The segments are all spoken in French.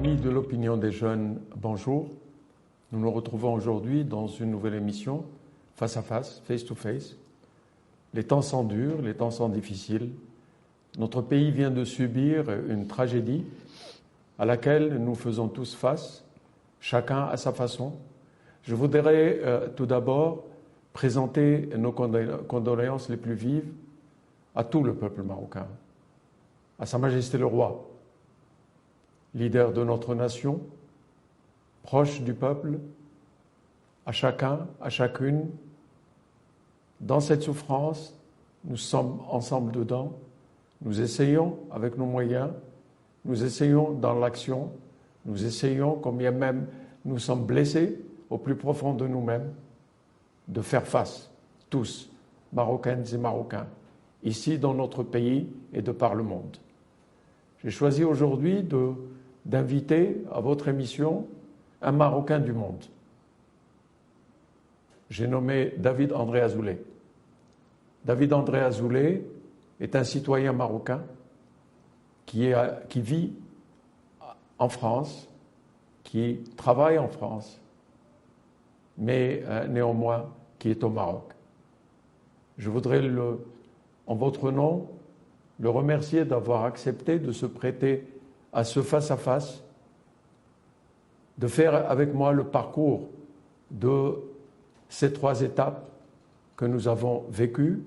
Amis de l'opinion des jeunes, bonjour. Nous nous retrouvons aujourd'hui dans une nouvelle émission, face à face, face to face. Les temps sont durs, les temps sont difficiles. Notre pays vient de subir une tragédie à laquelle nous faisons tous face, chacun à sa façon. Je voudrais tout d'abord présenter nos condoléances les plus vives à tout le peuple marocain, à Sa Majesté le Roi, leader de notre nation, proche du peuple, à chacun, à chacune. Dans cette souffrance, nous sommes ensemble dedans. Nous essayons avec nos moyens, nous essayons dans l'action, nous essayons, combien même nous sommes blessés au plus profond de nous-mêmes, de faire face, tous, Marocaines et Marocains, ici dans notre pays et de par le monde. J'ai choisi aujourd'hui d'inviter à votre émission un Marocain du monde. J'ai nommé David André Azoulay. David André Azoulay est un citoyen marocain qui vit en France, qui travaille en France, mais néanmoins qui est au Maroc. Je voudrais, en votre nom, le remercier d'avoir accepté de se prêter à ce face-à-face, de faire avec moi le parcours de ces 3 étapes que nous avons vécues: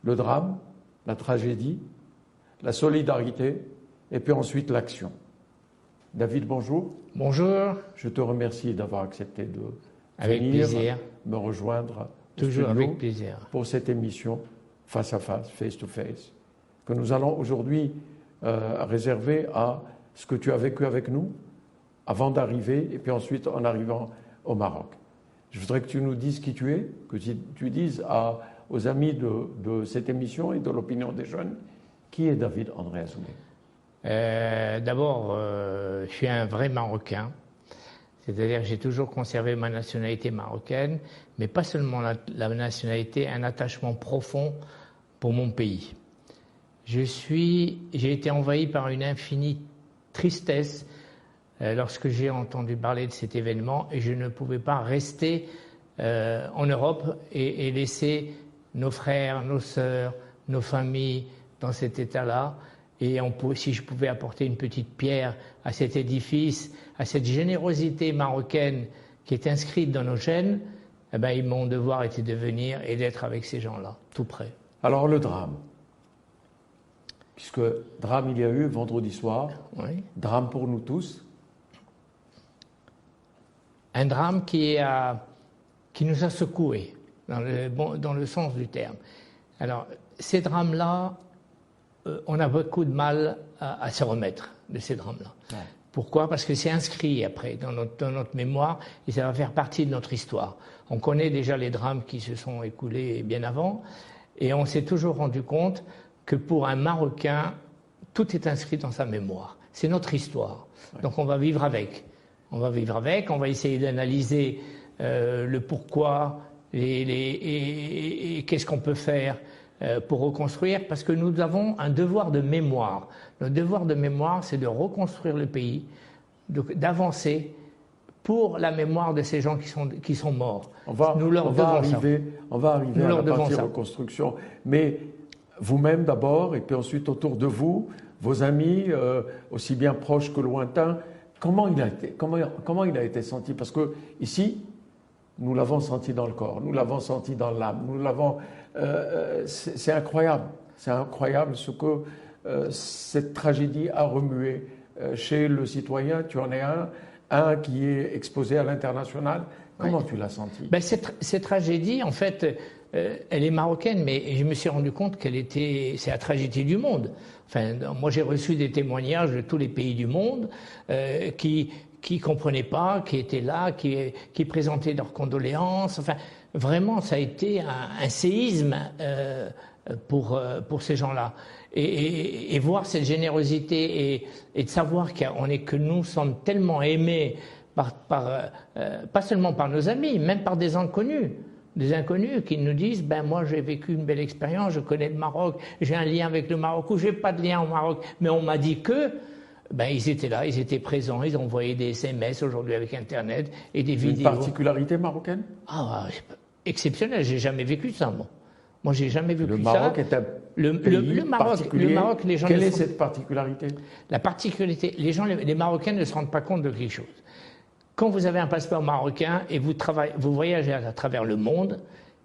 le drame, la tragédie, la solidarité et puis ensuite l'action. David, bonjour. Bonjour. Je te remercie d'avoir accepté de avec venir plaisir. Me rejoindre toujours avec plaisir pour cette émission face à face, face to face, que nous allons aujourd'hui réserver à ce que tu as vécu avec nous avant d'arriver et puis ensuite en arrivant au Maroc. Je voudrais que tu nous dises qui tu es, que tu dises aux amis de cette émission et de l'opinion des jeunes, qui est David André Azoulay? D'abord, je suis un vrai Marocain, c'est-à-dire que j'ai toujours conservé ma nationalité marocaine, mais pas seulement la nationalité, un attachement profond pour mon pays. J'ai été envahi par une infinie tristesse lorsque j'ai entendu parler de cet événement et je ne pouvais pas rester en Europe et laisser nos frères, nos sœurs, nos familles dans cet état-là. Et si je pouvais apporter une petite pierre à cet édifice, à cette générosité marocaine qui est inscrite dans nos gènes, eh bien, mon devoir était de venir et d'être avec ces gens-là, tout près. Alors le drame, puisque drame il y a eu vendredi soir, oui. Drame pour nous tous. Un drame qui nous a secoués, dans le sens du terme. Alors, ces drames-là, on a beaucoup de mal à se remettre de ces drames-là. Ouais. Pourquoi? Parce que c'est inscrit après dans notre mémoire et ça va faire partie de notre histoire. On connaît déjà les drames qui se sont écoulés bien avant et on s'est toujours rendu compte que pour un Marocain, tout est inscrit dans sa mémoire. C'est notre histoire. Ouais. Donc on va vivre avec. On va essayer d'analyser le pourquoi et qu'est-ce qu'on peut faire pour reconstruire, parce que nous avons un devoir de mémoire. Le devoir de mémoire, c'est de reconstruire le pays, d'avancer pour la mémoire de ces gens qui sont morts. On va arriver à la partie reconstruction. Mais vous-même d'abord, et puis ensuite autour de vous, vos amis, aussi bien proches que lointains, comment il a été senti? Parce que ici, nous l'avons senti dans le corps, nous l'avons senti dans l'âme, c'est incroyable. C'est incroyable ce que cette tragédie a remué chez le citoyen. Tu en es un qui est exposé à l'international. Comment tu l'as senti? Cette tragédie, en fait, elle est marocaine, mais je me suis rendu compte c'est la tragédie du monde. Enfin, moi, j'ai reçu des témoignages de tous les pays du monde qui comprenaient pas, qui étaient là, qui présentaient leurs condoléances. Enfin, vraiment, ça a été un séisme pour ces gens-là. Et voir cette générosité et de savoir que nous sommes tellement aimés pas seulement par nos amis, même par des inconnus qui nous disent moi j'ai vécu une belle expérience, je connais le Maroc, j'ai un lien avec le Maroc ou j'ai pas de lien au Maroc, mais on m'a dit que Ben, ils étaient là, ils étaient présents, ils envoyaient des SMS aujourd'hui avec Internet et des vidéos. Une particularité marocaine? Ah, exceptionnel, j'ai jamais vécu ça, moi. Moi, j'ai jamais vécu ça. Le Maroc est un pays particulier. Le Maroc, les gens Quelle est cette particularité? La particularité, les Marocains ne se rendent pas compte de quelque chose. Quand vous avez un passeport marocain et vous voyagez à travers le monde,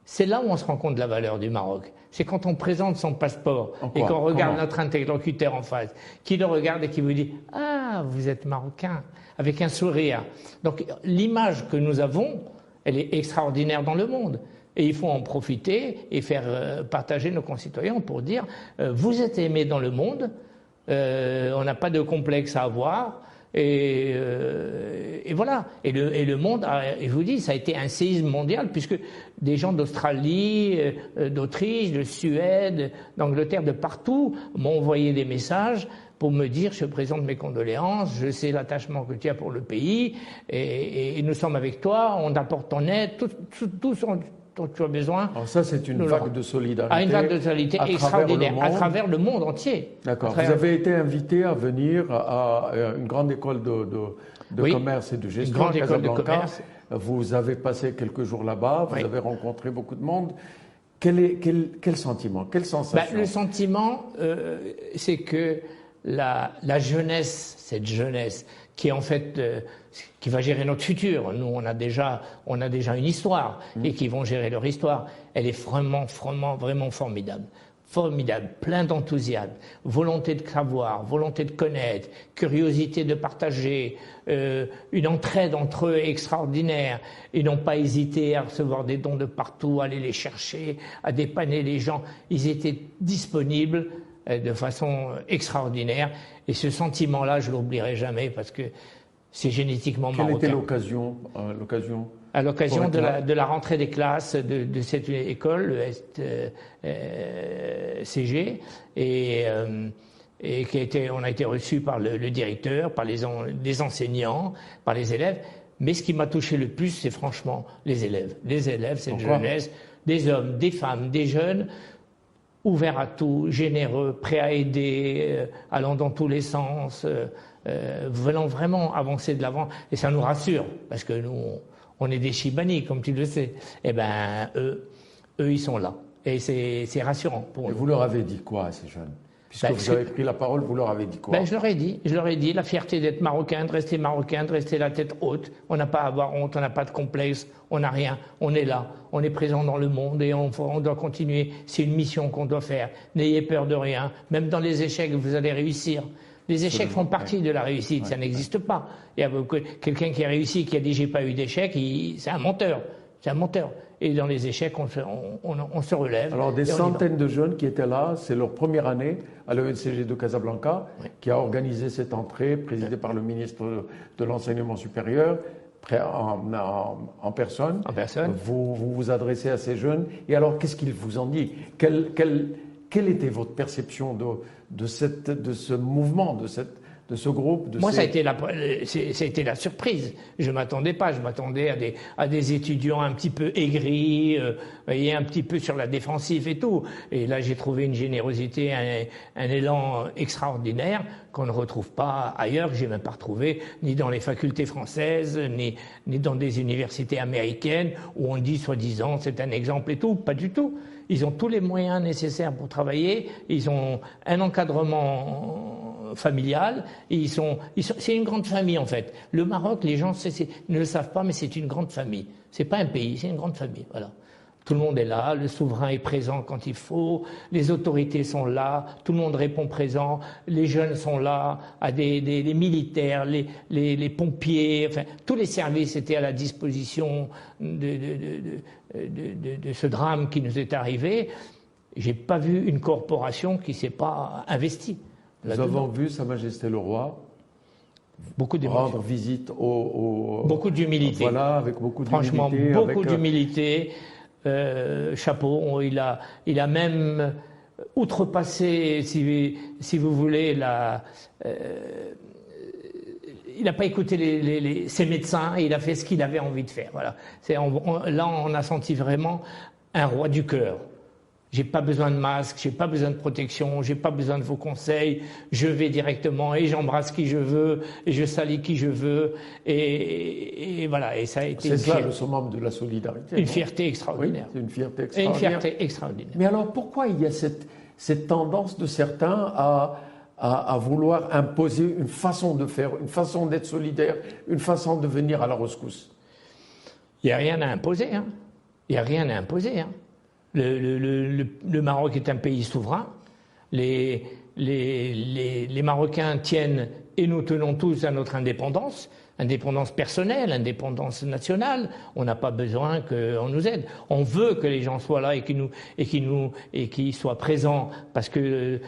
c'est là où on se rend compte de la valeur du Maroc. C'est quand on présente son passeport et qu'on regarde notre interlocuteur en face, qui le regarde et qui vous dit « Ah, vous êtes Marocain », avec un sourire. Donc l'image que nous avons, elle est extraordinaire dans le monde. Et il faut en profiter et faire partager nos concitoyens pour dire vous êtes aimés dans le monde, on n'a pas de complexe à avoir, et voilà. Et le monde, je vous dis, ça a été un séisme mondial, puisque des gens d'Australie, d'Autriche, de Suède, d'Angleterre, de partout m'ont envoyé des messages pour me dire je présente mes condoléances, je sais l'attachement que tu as pour le pays, et nous sommes avec toi, on apporte ton aide, tout dont tu as besoin. Alors ça, c'est une vague de solidarité. Une vague de solidarité extraordinaire à travers le monde entier. D'accord. Vous avez été invité à venir à une grande école de commerce et de gestion à Casablanca. Vous avez passé quelques jours là-bas, vous avez rencontré beaucoup de monde. Quel sentiment, quelle sensation? Le sentiment, c'est que la jeunesse, cette jeunesse, qui est en fait qui va gérer notre futur. Nous, on a déjà une histoire et qui vont gérer leur histoire. Elle est vraiment formidable. Formidable, plein d'enthousiasme, volonté de savoir, volonté de connaître, curiosité de partager, une entraide entre eux extraordinaire. Ils n'ont pas hésité à recevoir des dons de partout, à aller les chercher, à dépanner les gens. Ils étaient disponibles de façon extraordinaire. Et ce sentiment-là, je ne l'oublierai jamais parce que c'est génétiquement marocain. Quelle était l'occasion À l'occasion de la rentrée des classes de cette école, le SCG, et on a été reçus par le directeur, par des enseignants, par les élèves. Mais ce qui m'a touché le plus, c'est franchement les élèves. Les élèves, cette jeunesse, des hommes, des femmes, des jeunes, ouverts à tout, généreux, prêts à aider, allant dans tous les sens, voulant vraiment avancer de l'avant. Et ça nous rassure, parce que nous, on est des Chibani, comme tu le sais. Eh ben, eux, ils sont là. Et c'est rassurant pour eux. Et vous leur avez dit quoi à ces jeunes? Puisque vous avez pris la parole, vous leur avez dit quoi? Je leur ai dit la fierté d'être marocain, de rester la tête haute. On n'a pas à avoir honte, on n'a pas de complexe, on n'a rien. On est là, on est présent dans le monde et on doit continuer. C'est une mission qu'on doit faire. N'ayez peur de rien. Même dans les échecs, vous allez réussir. Les échecs font partie de la réussite, ça n'existe pas. Il y a quelqu'un qui a réussi, qui a dit j'ai pas eu d'échec, c'est un menteur. C'est un menteur. Et dans les échecs, on se relève. Alors des centaines de jeunes qui étaient là, c'est leur première année à l'ENCG de Casablanca, qui a organisé cette entrée, présidée par le ministre de l'Enseignement supérieur, en personne. En personne. Vous adressez à ces jeunes. Et alors, qu'est-ce qu'ils vous ont dit? Quelle était votre perception de ce mouvement, de ce groupe? Moi, ça a été la surprise. Je m'attendais pas. Je m'attendais à des étudiants un petit peu aigris, voyez, un petit peu sur la défensive et tout. Et là, j'ai trouvé une générosité, un élan extraordinaire qu'on ne retrouve pas ailleurs, que j'ai même pas retrouvé ni dans les facultés françaises, ni dans des universités américaines où on dit soi-disant c'est un exemple et tout. Pas du tout. Ils ont tous les moyens nécessaires pour travailler. Ils ont un encadrement familial. Et c'est une grande famille en fait. Le Maroc, les gens ne le savent pas, mais c'est une grande famille. C'est pas un pays, c'est une grande famille. Voilà. Tout le monde est là, le souverain est présent quand il faut, les autorités sont là, tout le monde répond présent, les jeunes sont là, les militaires, les pompiers, enfin tous les services étaient à la disposition de ce drame qui nous est arrivé. J'ai pas vu une corporation qui s'est pas investie. Nous avons vu Sa Majesté le Roi rendre visite beaucoup d'humilité. Voilà, avec beaucoup d'humilité. Franchement, beaucoup d'humilité. Chapeau, il a même outrepassé, si vous voulez, il n'a pas écouté ses médecins, il a fait ce qu'il avait envie de faire. Voilà. Là, on a senti vraiment un roi du cœur. J'ai pas besoin de masque, j'ai pas besoin de protection, j'ai pas besoin de vos conseils. Je vais directement et j'embrasse qui je veux et je salis qui je veux et voilà. Et ça a été c'est ça le summum de la solidarité. Une fierté extraordinaire. Oui, c'est une fierté extraordinaire. Une fierté extraordinaire. Mais alors pourquoi il y a cette tendance de certains à vouloir imposer une façon de faire, une façon d'être solidaire, une façon de venir à la rescousse? Il n'y a rien à imposer. Hein. Il n'y a rien à imposer. Hein. Le Maroc est un pays souverain. Les Marocains tiennent, et nous tenons tous, à notre indépendance. Indépendance personnelle, indépendance nationale. On n'a pas besoin qu'on nous aide. On veut que les gens soient là et qu'ils soient présents parce que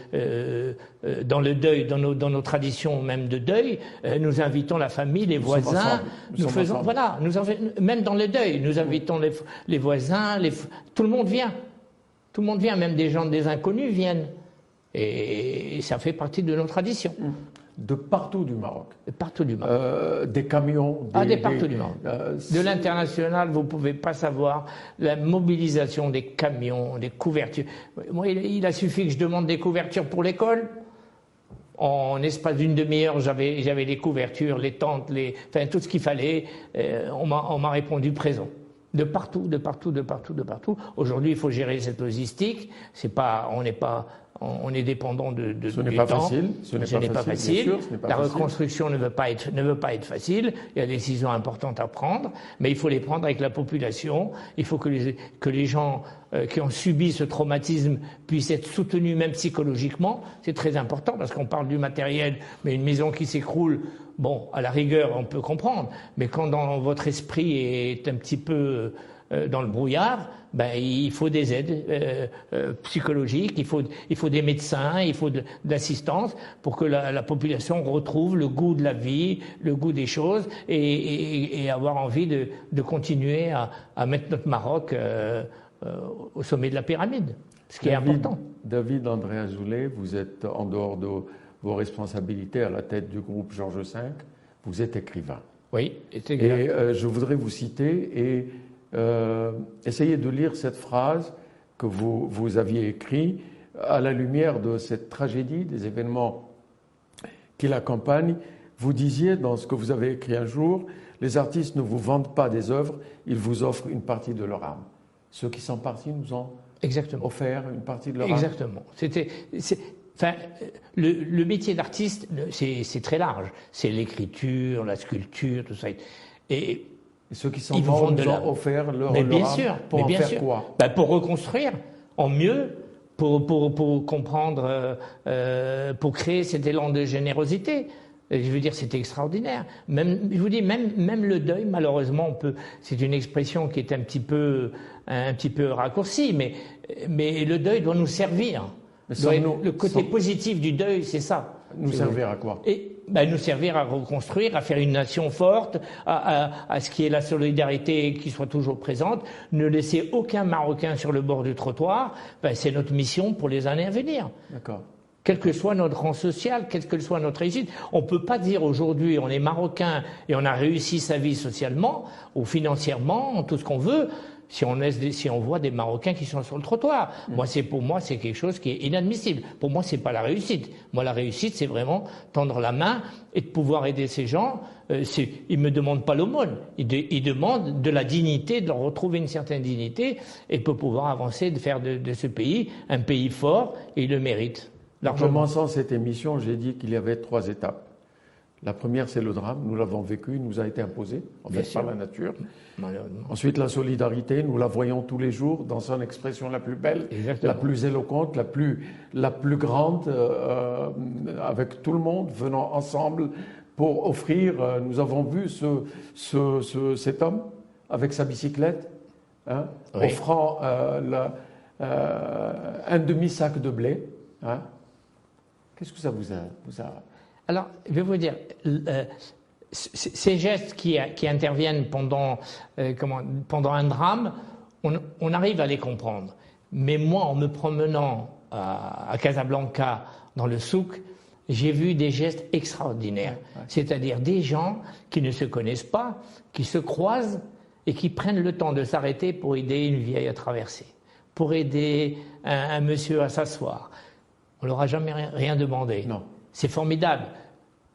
dans le deuil, dans nos traditions même de deuil, nous invitons la famille, les voisins. Nous faisons, voilà, même dans le deuil, nous invitons les voisins, tout le monde vient. Tout le monde vient, même des inconnus viennent. Et ça fait partie de nos traditions. De partout du Maroc. De partout du Maroc. Des camions. Partout du Maroc. De l'international, vous ne pouvez pas savoir la mobilisation des camions, des couvertures. Moi, il a suffi que je demande des couvertures pour l'école. En espace d'une demi-heure, j'avais les couvertures, les tentes, enfin tout ce qu'il fallait. On m'a répondu présent. De partout, de partout, de partout, de partout. Aujourd'hui, il faut gérer cette logistique. On est dépendant de ce n'est pas facile. Ce n'est pas facile. La reconstruction ne veut pas être facile. Il y a des décisions importantes à prendre, mais il faut les prendre avec la population. Il faut que les gens qui ont subi ce traumatisme puissent être soutenus même psychologiquement. C'est très important parce qu'on parle du matériel, mais une maison qui s'écroule, bon, à la rigueur, on peut comprendre. Mais quand votre esprit est un petit peu dans le brouillard, il faut des aides psychologiques, il faut des médecins, il faut de l'assistance pour que la population retrouve le goût de la vie, le goût des choses et avoir envie de continuer à mettre notre Maroc au sommet de la pyramide, ce qui est important. David André Azoulay, vous êtes en dehors de vos responsabilités à la tête du groupe Georges V, vous êtes écrivain. Oui, et je voudrais vous citer et essayez de lire cette phrase que vous aviez écrite à la lumière de cette tragédie, des événements qui l'accompagnent. Vous disiez dans ce que vous avez écrit un jour, les artistes ne vous vendent pas des œuvres, ils vous offrent une partie de leur âme. Ceux qui sont partis nous ont offert une partie de leur âme. Exactement. Le métier d'artiste, c'est très large. C'est l'écriture, la sculpture, tout ça. Et ceux qui sont morts nous ont offert leur âme pour en faire quoi? Pour reconstruire en mieux, pour comprendre, pour créer cet élan de générosité. Je veux dire, c'est extraordinaire. Je vous dis, même le deuil, malheureusement, c'est une expression qui est un petit peu raccourcie, mais le deuil doit nous servir. Le côté positif du deuil, c'est ça. Nous servir à quoi? Nous servir à reconstruire, à faire une nation forte, à ce qui est la solidarité qui soit toujours présente, ne laisser aucun Marocain sur le bord du trottoir. C'est notre mission pour les années à venir. D'accord. Quel que soit notre rang social, quelle que soit notre réussite. On ne peut pas dire aujourd'hui on est Marocain et on a réussi sa vie socialement ou financièrement, tout ce qu'on veut, si on voit des Marocains qui sont sur le trottoir. Pour moi, c'est quelque chose qui est inadmissible. Pour moi, c'est pas la réussite. Moi, la réussite, c'est vraiment tendre la main et de pouvoir aider ces gens. Ils me demandent pas l'aumône. Ils demandent de la dignité, de leur retrouver une certaine dignité et pour pouvoir avancer, de faire de ce pays un pays fort et ils le méritent. En commençant cette émission, j'ai dit qu'il y avait 3 étapes. La première, c'est le drame. Nous l'avons vécu, il nous a été imposé, par la nature. Ensuite, la solidarité, nous la voyons tous les jours dans son expression la plus belle, la plus éloquente, la plus grande, avec tout le monde venant ensemble pour offrir. Nous avons vu cet homme avec sa bicyclette, offrant un demi-sac de blé. Qu'est-ce que ça vous a... Alors, je vais vous dire, ces gestes qui interviennent pendant un drame, on arrive à les comprendre. Mais moi, en me promenant à Casablanca, dans le souk, j'ai vu des gestes extraordinaires. Ouais. C'est-à-dire des gens qui ne se connaissent pas, qui se croisent et qui prennent le temps de s'arrêter pour aider une vieille à traverser. pour aider un monsieur à s'asseoir. On leur a jamais rien demandé. Non. C'est formidable.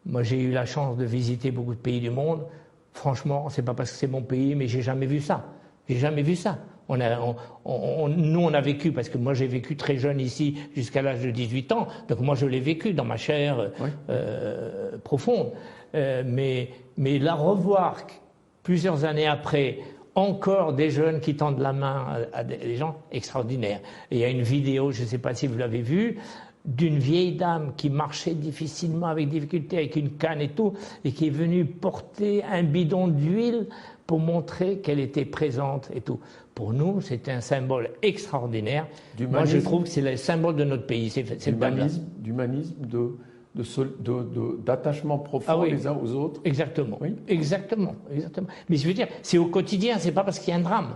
Moi, j'ai eu la chance de visiter beaucoup de pays du monde. Franchement, c'est pas parce que c'est mon pays, mais j'ai jamais vu ça. J'ai jamais vu ça. Nous, on a vécu, parce que moi j'ai vécu très jeune ici jusqu'à l'âge de 18 ans, donc moi je l'ai vécu dans ma chair profonde. Mais la revoir plusieurs années après, encore des jeunes qui tendent la main à des gens extraordinaires. Et il y a une vidéo, je ne sais pas si vous l'avez vue, d'une vieille dame qui marchait difficilement, avec difficulté, avec une canne et tout, et qui est venue porter un bidon d'huile pour montrer qu'elle était présente et tout. Pour nous, c'est un symbole extraordinaire. Moi, je trouve que c'est le symbole de notre pays. D'humanisme, d'attachement profond les uns aux autres. Exactement. Oui. Exactement. Mais je veux dire, c'est au quotidien, c'est pas parce qu'il y a un drame.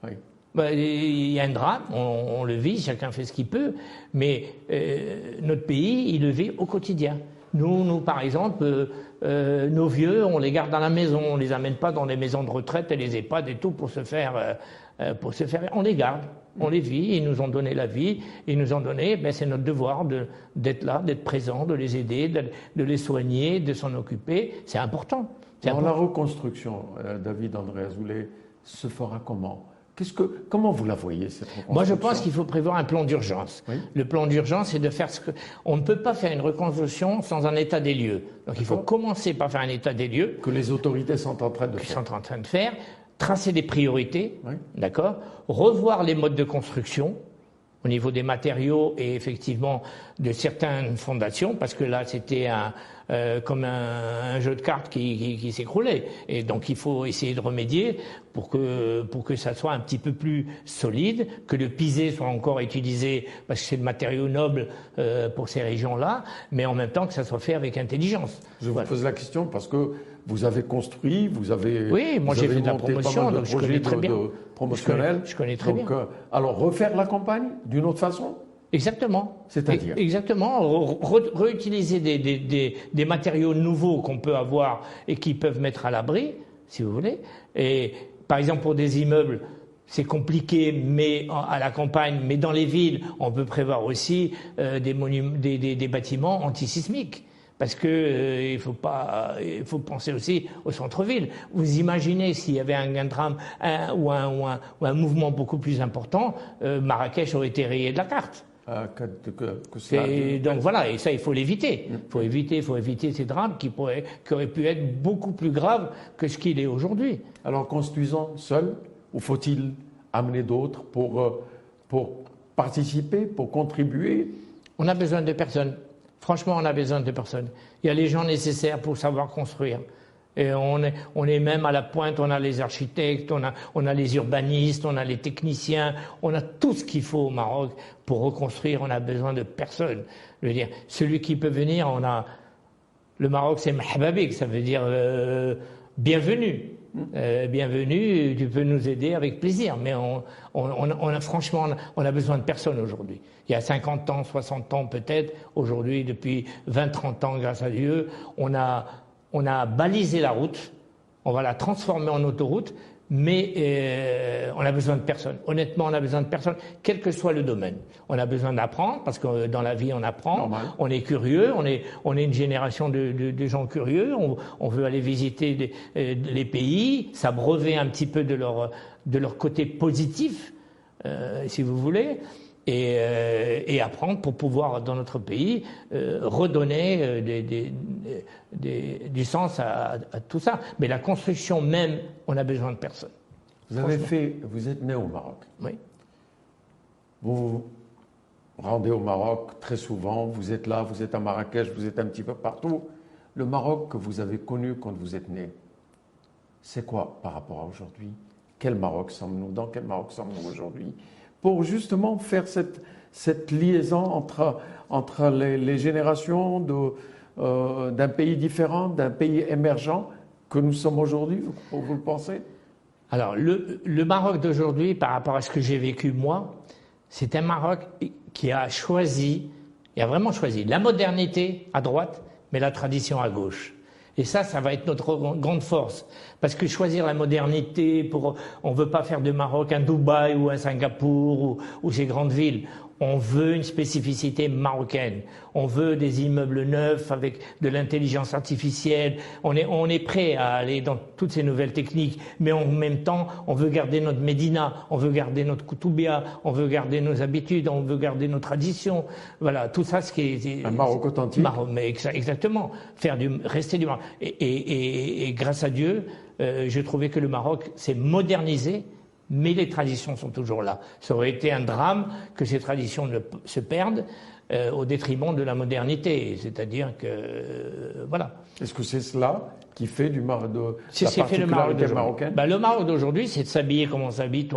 Oui. Il y a un drame, on le vit, chacun fait ce qu'il peut, mais notre pays, il le vit au quotidien. Nous, par exemple, nos vieux, on les garde dans la maison, on les amène pas dans les maisons de retraite et les EHPAD et tout pour se faire, on les garde, on les vit, ils nous ont donné la vie, ils nous ont donné, c'est notre devoir d'être là, d'être présent, de les aider, de les soigner, de s'en occuper, c'est important. Alors la reconstruction, David André Azoulay, se fera comment ? Comment vous la voyez, cette reconstruction ? Moi, je pense qu'il faut prévoir un plan d'urgence. Oui. Le plan d'urgence, c'est de faire on ne peut pas faire une reconstruction sans un état des lieux. Donc, il faut commencer par faire un état des lieux. Que les autorités sont en train de faire. Tracer des priorités, d'accord ? Revoir les modes de construction au niveau des matériaux et effectivement de certaines fondations, parce que là, c'était comme un jeu de cartes qui s'écroulait. Et donc, il faut essayer de remédier pour que ça soit un petit peu plus solide, que le pisé soit encore utilisé, parce que c'est le matériau noble pour ces régions-là, mais en même temps que ça soit fait avec intelligence. Je vous pose la question parce que vous avez construit, vous avez... Oui, moi j'ai fait de la promotion, donc je connais très bien. Promotionnel. Je connais très bien. Alors, refaire la campagne d'une autre façon ? Exactement. C'est-à-dire ? Exactement. Réutiliser des matériaux nouveaux qu'on peut avoir et qui peuvent mettre à l'abri, si vous voulez. Et par exemple, pour des immeubles, c'est compliqué, mais à la campagne, mais dans les villes, on peut prévoir aussi des bâtiments antisismiques. Parce que il faut penser aussi au centre-ville. Vous imaginez s'il y avait un drame ou un mouvement beaucoup plus important, Marrakech aurait été rayé de la carte. Donc voilà, et ça il faut l'éviter. Il faut éviter ces drames qui auraient pu être beaucoup plus graves que ce qu'il est aujourd'hui. Alors construisons seul, ou faut-il amener d'autres pour participer, pour contribuer ? On a besoin de personnes. Franchement, on a besoin de personnes. Il y a les gens nécessaires pour savoir construire. Et on est même à la pointe, on a les architectes, on a les urbanistes, on a les techniciens, on a tout ce qu'il faut au Maroc pour reconstruire, on a besoin de personnes. Je veux dire, celui qui peut venir, le Maroc c'est mahbabik, ça veut dire bienvenue. Bienvenue, tu peux nous aider avec plaisir, mais franchement, on a besoin de personne aujourd'hui. Il y a 50 ans, 60 ans peut-être, aujourd'hui, depuis 20-30 ans, grâce à Dieu, on a balisé la route, on va la transformer en autoroute, mais on a besoin de personne. Honnêtement, on a besoin de personne, quel que soit le domaine. On a besoin d'apprendre, parce que dans la vie, on apprend. Normal. On est curieux, on est une génération de gens curieux, on veut aller visiter les pays, s'abreuver un petit peu de leur côté positif, si vous voulez, et apprendre pour pouvoir, dans notre pays, redonner du sens à tout ça. Mais la construction même, on a besoin de personne. Vous êtes né au Maroc. Oui. Vous rendez au Maroc très souvent, vous êtes là, vous êtes à Marrakech, vous êtes un petit peu partout. Le Maroc que vous avez connu quand vous êtes né, c'est quoi par rapport à aujourd'hui ? Quel Maroc sommes-nous ? Dans quel Maroc sommes-nous aujourd'hui ? Pour justement faire cette liaison entre les générations d'un pays différent, d'un pays émergent que nous sommes aujourd'hui, vous le pensez ? Alors, le Maroc d'aujourd'hui, par rapport à ce que j'ai vécu moi, c'est un Maroc qui a vraiment choisi la modernité à droite, mais la tradition à gauche. Et ça va être notre grande force. Parce que choisir la modernité, on ne veut pas faire de Maroc un Dubaï ou un Singapour ou ces grandes villes. On veut une spécificité marocaine. On veut des immeubles neufs avec de l'intelligence artificielle. On est prêt à aller dans toutes ces nouvelles techniques. Mais en même temps, on veut garder notre Médina, on veut garder notre Koutoubia, on veut garder nos habitudes, on veut garder nos traditions. Voilà, tout ça, ce qui est... Un Maroc authentique. Mais exactement. Rester du Maroc. Et grâce à Dieu, je trouvais que le Maroc s'est modernisé. Mais les traditions sont toujours là. Ça aurait été un drame que ces traditions se perdent au détriment de la modernité. C'est-à-dire que, voilà. Est-ce que c'est cela qui fait du Maroc C'est ce qui fait le Maroc marocaine? Le Maroc d'aujourd'hui, c'est de s'habiller comme on s'habille,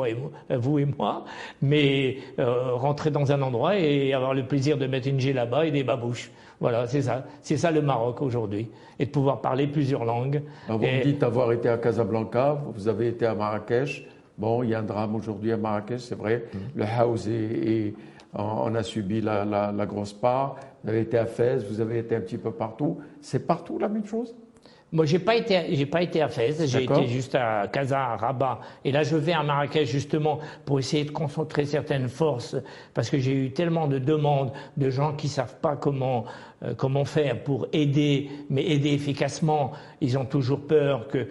vous et moi, mais rentrer dans un endroit et avoir le plaisir de mettre une djellaba et des babouches. Voilà, c'est ça. C'est ça le Maroc aujourd'hui. Et de pouvoir parler plusieurs langues. Alors, vous me dites avoir été à Casablanca, vous avez été à Marrakech. Bon, il y a un drame aujourd'hui à Marrakech, c'est vrai. Le House on a subi la grosse part. Vous avez été à Fès, vous avez été un petit peu partout. C'est partout la même chose? Moi, j'ai pas été à Fès, j'ai été juste à Casa, à Rabat. Et là, je vais à Marrakech justement pour essayer de concentrer certaines forces, parce que j'ai eu tellement de demandes de gens qui savent pas comment faire pour aider, mais aider efficacement. Ils ont toujours peur que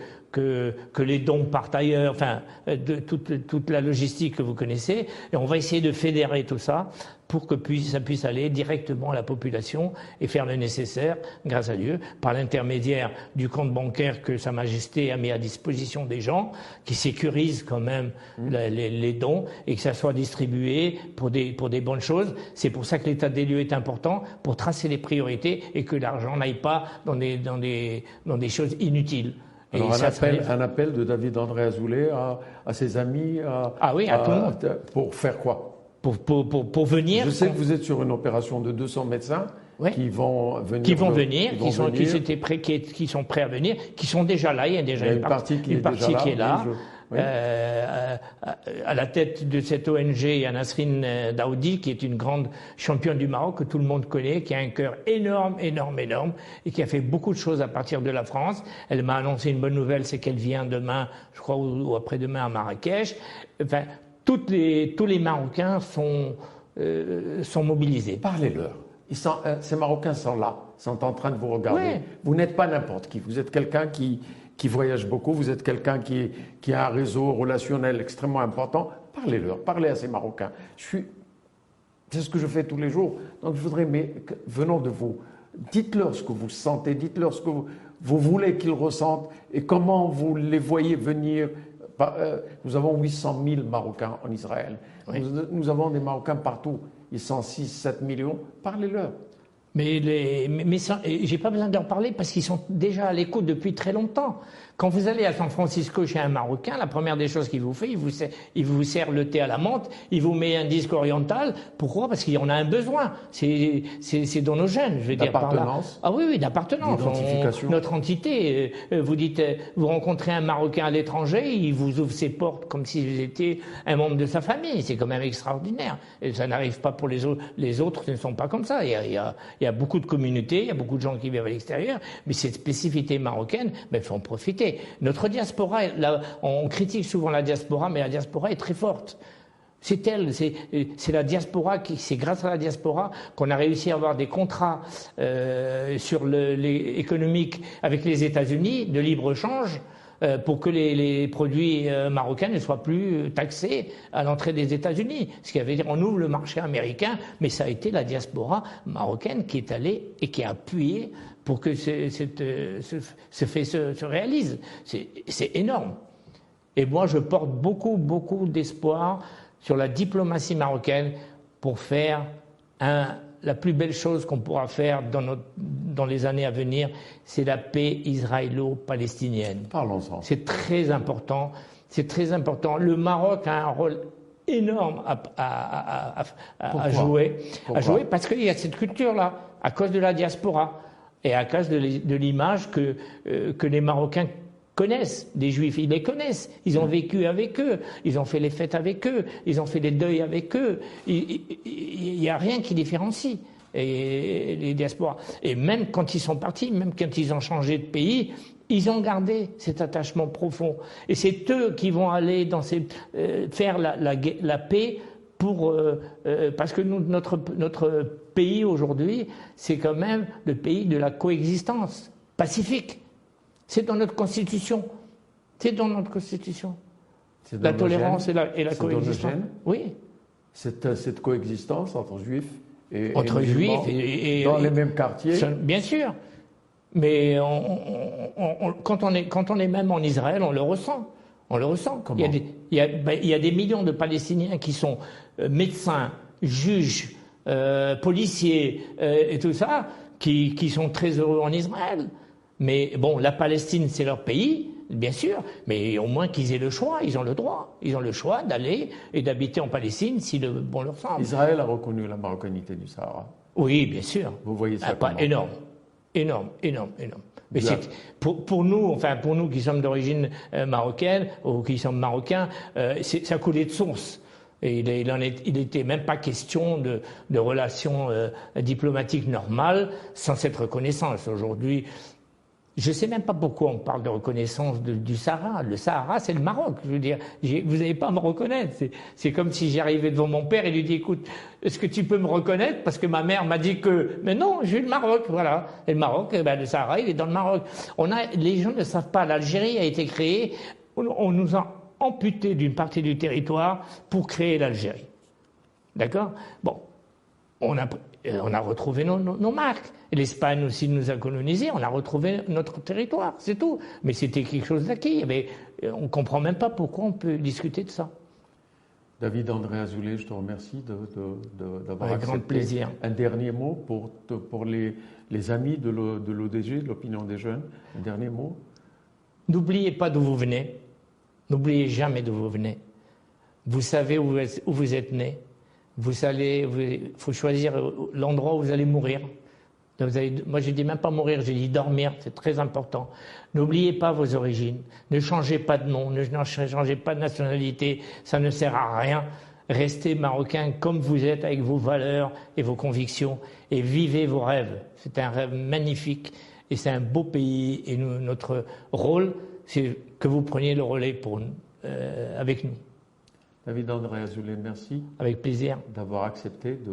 les dons partent ailleurs, enfin, de toute la logistique que vous connaissez. Et on va essayer de fédérer tout ça pour que ça puisse aller directement à la population et faire le nécessaire, grâce à Dieu, par l'intermédiaire du compte bancaire que Sa Majesté a mis à disposition des gens, qui sécurise quand même les dons et que ça soit distribué pour des bonnes choses. C'est pour ça que l'état des lieux est important, pour tracer les priorités et que l'argent n'aille pas dans des choses inutiles. Alors un appel de David André Azoulay à ses amis, à tout le monde. Pour faire quoi? Pour venir. Je sais que vous êtes sur une opération de 200 médecins qui vont venir. Qui sont prêts à venir, qui sont déjà là. Il y a déjà une partie qui est là. Oui. À la tête de cette ONG, il y a Nasrine Daoudi, qui est une grande championne du Maroc que tout le monde connaît, qui a un cœur énorme, et qui a fait beaucoup de choses à partir de la France. Elle m'a annoncé une bonne nouvelle, c'est qu'elle vient demain, je crois, ou après-demain à Marrakech. Enfin, tous les Marocains sont mobilisés. Parlez-leur. Ces Marocains sont là, sont en train de vous regarder. Oui. Vous n'êtes pas n'importe qui. Vous êtes quelqu'un qui voyage beaucoup, vous êtes quelqu'un qui a un réseau relationnel extrêmement important. Parlez-leur, parlez à ces Marocains. C'est ce que je fais tous les jours. Donc je voudrais, venant de vous, dites-leur ce que vous sentez, dites-leur ce que vous voulez qu'ils ressentent et comment vous les voyez venir. Nous avons 800 000 Marocains en Israël. Oui. Nous avons des Marocains partout. Ils sont 6-7 millions. Parlez-leur. Mais j'ai pas besoin de leur parler parce qu'ils sont déjà à l'écoute depuis très longtemps. Quand vous allez à San Francisco chez un Marocain, la première des choses qu'il vous fait, il vous sert le thé à la menthe, il vous met un disque oriental. Pourquoi? Parce qu'il en a un besoin. C'est dans nos gènes, je veux dire par là. Ah oui, d'appartenance. Notre entité. Vous rencontrez un Marocain à l'étranger, il vous ouvre ses portes comme si vous étiez un membre de sa famille. C'est quand même extraordinaire. Et ça n'arrive pas pour les autres. Les autres ne sont pas comme ça. Il y a beaucoup de communautés, il y a beaucoup de gens qui vivent à l'extérieur, mais cette spécificité marocaine, il faut en profiter. Notre diaspora, on critique souvent la diaspora, mais la diaspora est très forte. C'est la diaspora c'est grâce à la diaspora qu'on a réussi à avoir des contrats économiques avec les États-Unis de libre-échange pour que les produits marocains ne soient plus taxés à l'entrée des États-Unis. Ce qui veut dire on ouvre le marché américain, mais ça a été la diaspora marocaine qui est allée et qui a appuyé pour que ce fait se réalise. C'est énorme. Et moi, je porte beaucoup d'espoir sur la diplomatie marocaine pour faire la plus belle chose qu'on pourra faire dans les années à venir, c'est la paix israélo-palestinienne. Parlons-en. C'est très important. C'est très important. Le Maroc a un rôle énorme à jouer. À jouer parce qu'il y a cette culture-là, à cause de la diaspora et à cause de l'image que les Marocains connaissent des Juifs, ils les connaissent, ils ont vécu avec eux, ils ont fait les fêtes avec eux, ils ont fait les deuils avec eux, il n'y a rien qui différencie. et les diasporas. Et même quand ils sont partis, même quand ils ont changé de pays, ils ont gardé cet attachement profond. Et c'est eux qui vont aller faire la paix parce que notre pays aujourd'hui, c'est quand même le pays de la coexistence pacifique. C'est dans notre constitution. C'est dans notre constitution. La tolérance et la coexistence. Oui. Cette coexistence entre juifs et musulmans dans les mêmes quartiers. Bien sûr. Mais quand on est même en Israël, on le ressent. On le ressent. Comment ? Il y a des millions de Palestiniens qui sont médecins, juges, policiers et tout ça, qui sont très heureux en Israël. Mais bon, la Palestine, c'est leur pays, bien sûr, mais au moins qu'ils aient le choix, ils ont le droit. Ils ont le choix d'aller et d'habiter en Palestine si le bon leur semble. Israël a reconnu la marocanité du Sahara. Oui, bien sûr. Vous voyez ça pas énorme. Mais c'est pour nous qui sommes d'origine marocaine ou qui sommes marocains, ça coulait de source. Et il n'était même pas question de relations diplomatiques normales sans cette reconnaissance. Aujourd'hui, je ne sais même pas pourquoi on parle de reconnaissance du Sahara. Le Sahara, c'est le Maroc. Je veux dire, vous n'allez pas me reconnaître. C'est comme si j'arrivais devant mon père et lui dis, écoute, est-ce que tu peux me reconnaître? Parce que ma mère m'a dit que, mais non, j'ai le Maroc, voilà. Et le Maroc, le Sahara, il est dans le Maroc. Les gens ne savent pas, l'Algérie a été créée, on nous a amputé d'une partie du territoire pour créer l'Algérie. D'accord? Bon. On a retrouvé nos marques. L'Espagne aussi nous a colonisés, on a retrouvé notre territoire, c'est tout. Mais c'était quelque chose d'acquis. On ne comprend même pas pourquoi on peut discuter de ça. David André Azoulay, je te remercie d'avoir accepté. Grand plaisir. Un dernier mot pour les amis de l'ODG, de l'Opinion des Jeunes. Un dernier mot. N'oubliez pas d'où vous venez. N'oubliez jamais d'où vous venez. Vous savez où vous êtes né. Il faut choisir l'endroit où vous allez mourir. Moi, je dis même pas mourir, je dis dormir, c'est très important. N'oubliez pas vos origines, ne changez pas de nom, ne changez pas de nationalité, ça ne sert à rien. Restez marocain comme vous êtes, avec vos valeurs et vos convictions, et vivez vos rêves. C'est un rêve magnifique, et c'est un beau pays, et notre rôle, c'est que vous preniez le relais avec nous. David André Azoulay, merci. Avec plaisir. D'avoir accepté de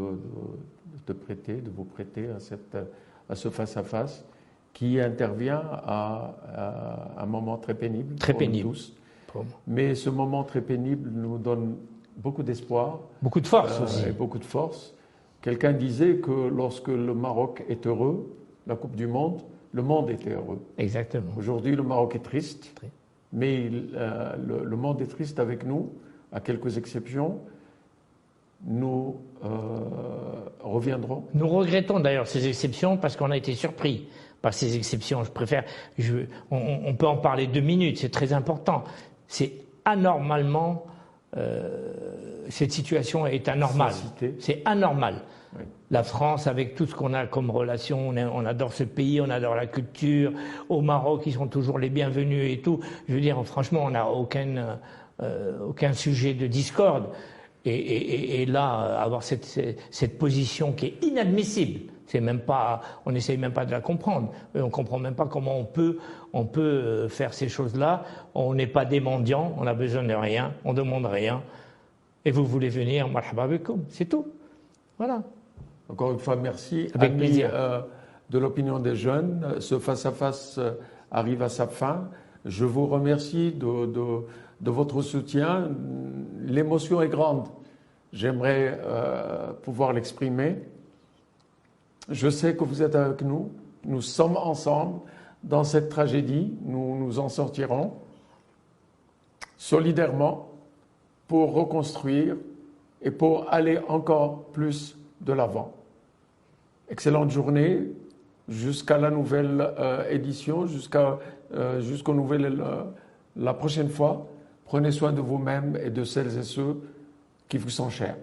vous prêter à ce face-à-face qui intervient à un moment très pénible pour nous tous. Mais ce moment très pénible nous donne beaucoup d'espoir. Beaucoup de force aussi. Et beaucoup de force. Quelqu'un disait que lorsque le Maroc est heureux, la Coupe du Monde, le monde était heureux. Exactement. Aujourd'hui, le Maroc est triste, mais le monde est triste avec nous. À quelques exceptions, nous reviendrons. Nous regrettons d'ailleurs ces exceptions parce qu'on a été surpris par ces exceptions. On peut en parler 2 minutes, c'est très important. C'est anormalement, cette situation est anormale. C'est anormal. Oui. La France, avec tout ce qu'on a comme relation, on adore ce pays, on adore la culture. Au Maroc, ils sont toujours les bienvenus et tout. Je veux dire, franchement, on n'a aucun sujet de discorde. Et là, avoir cette position qui est inadmissible, on n'essaye même pas de la comprendre. On ne comprend même pas comment on peut faire ces choses-là. On n'est pas des mendiants, on n'a besoin de rien, on ne demande rien. Et vous voulez venir, marhaba bikoum, c'est tout. Voilà. Encore une fois, merci. Avec plaisir. De l'Opinion des Jeunes, ce face-à-face arrive à sa fin. Je vous remercie de votre soutien. L'émotion est grande. J'aimerais pouvoir l'exprimer. Je sais que vous êtes avec nous. Nous sommes ensemble dans cette tragédie. Nous nous en sortirons solidairement pour reconstruire et pour aller encore plus de l'avant. Excellente journée. Jusqu'à la nouvelle édition, jusqu'aux nouvelles la prochaine fois. Prenez soin de vous-même et de celles et ceux qui vous sont chers.